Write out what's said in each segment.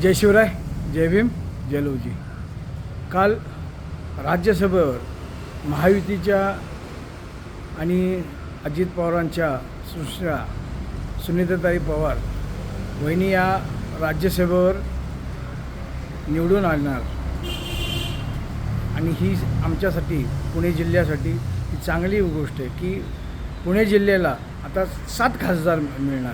जय शिवराय, जय भीम, जय लवजी. काल राज्यसभेवर महायुतीच्या आणि अजित पवारांच्या सुनीताताई पवार वहिनी या राज्यसभेवर निवडून आणणार आणि ही आमच्यासाठी पुणे जिल्ह्यासाठी ही चांगली गोष्ट आहे की पुणे जिल्ह्याला आता 7 खासदार मिळणार.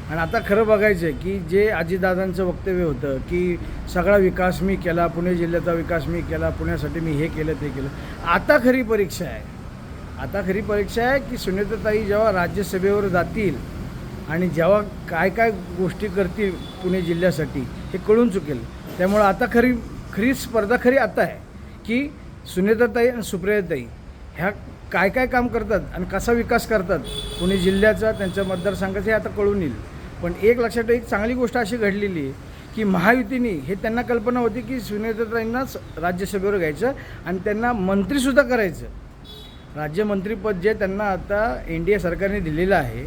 आणि आता खरं बघायचं आहे की जे अजितदादांचं वक्तव्य होतं की सगळा विकास मी केला, पुणे जिल्ह्याचा विकास मी केला, पुण्यासाठी मी हे केलं ते केलं. आता खरी परीक्षा आहे की सुनीताताई जेव्हा राज्यसभेवर जातील आणि जेव्हा काय काय गोष्टी करतील पुणे जिल्ह्यासाठी हे कळून चुकेल. त्यामुळं आता खरी स्पर्धा आता आहे की सुनीताताई आणि सुप्रियाताई ह्या काय काय काम करतात आणि कसा विकास करतात पुणे जिल्ह्याचा, त्यांच्या मतदारसंघाचं, हे आता कळून येईल. पण एक लक्षात एक चांगली गोष्ट अशी घडलेली आहे की महायुतीने हे त्यांना कल्पना होती की सुनीताताईंनाच राज्यसभेवर घ्यायचं आणि त्यांना मंत्रीसुद्धा करायचं. राज्यमंत्रीपद जे त्यांना आता NDA सरकारने दिलेलं आहे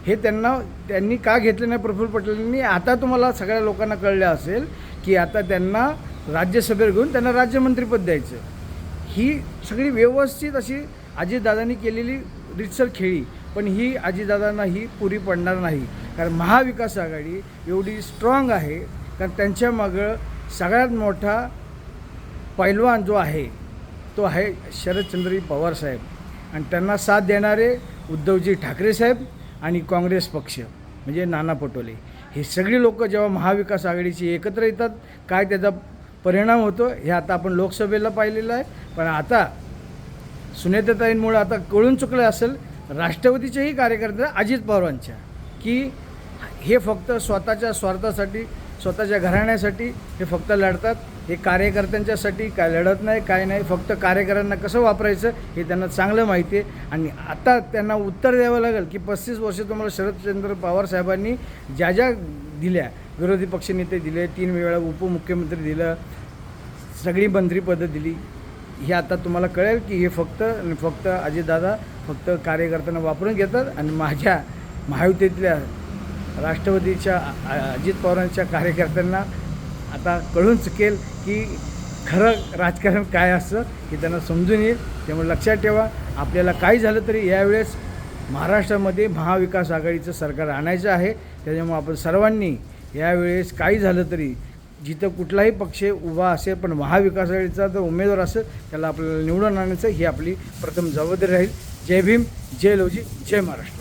हे त्यांनी का घेतलं नाही प्रफुल्ल पटेलांनी, आता तुम्हाला सगळ्या लोकांना कळलं असेल की आता त्यांना राज्यसभेवर घेऊन त्यांना राज्यमंत्रीपद द्यायचं. ही सगळी व्यवस्थित अशी अजितदादांनी केलेली रितसर खेळी, पण ही अजितदादांना ही पुरी पडणार नाही. कारण महाविकास आघाडी एवढी स्ट्रॉंग आहे कारण त्यांच्या मागं सगळ्यात मोठा पैलवान जो आहे तो आहे शरदचंद्र पवार साहेब आणि त्यांना साथ देणारे उद्धवजी ठाकरे साहेब आणि काँग्रेस पक्ष म्हणजे नाना पटोले. हे सगळी लोक जेव्हा महाविकास आघाडीची एकत्र येतात काय त्याचा परिणाम होतो हे आता आपण लोकसभेला पाहिलेलं आहे. पण आता सुनीताताईंमुळे आता कळून चुकलं असेल राष्ट्रवादीच्याही कार्यकर्त्या अजित पवारांच्या की हे फक्त स्वतःच्या स्वार्थासाठी, स्वतःच्या घराण्यासाठी हे फक्त लढतात. हे कार्यकर्त्यांच्यासाठी काय लढत नाही, काय नाही, फक्त कार्यकर्त्यांना कसं वापरायचं हे त्यांना चांगलं माहिती आहे. आणि आता त्यांना उत्तर द्यावं लागेल की 35 वर्ष तुम्हाला शरदचंद्र पवार साहेबांनी ज्या दिल्या, विरोधी पक्षनेते दिले, 3 वेळा उपमुख्यमंत्री दिलं, सगळी मंत्रिपदं दिली, हे आता तुम्हाला कळेल की हे फक्त अजितदादा फक्त कार्यकर्त्यांना वापरून घेतात. आणि माझ्या महायुतीतल्या राष्ट्रवादीच्या अजित पवारांच्या कार्यकर्त्यांना आता कळून चुकेल की खरं राजकारण काय असतं हे त्यांना समजून येईल. त्यामुळे लक्षात ठेवा, आपल्याला काही झालं तरी यावेळेस महाराष्ट्रामध्ये महाविकास आघाडीचं सरकार आणायचं आहे. त्याच्यामुळे आपण सर्वांनी यावेळेस काही झालं तरी जिथं कुठलाही पक्ष उभा असेल पण महाविकास आघाडीचा जर उमेदवार असेल त्याला आपल्याला निवडून आणायचं ही आपली प्रथम जबाबदारी राहील. जय भीम, जय लवजी, जय महाराष्ट्र.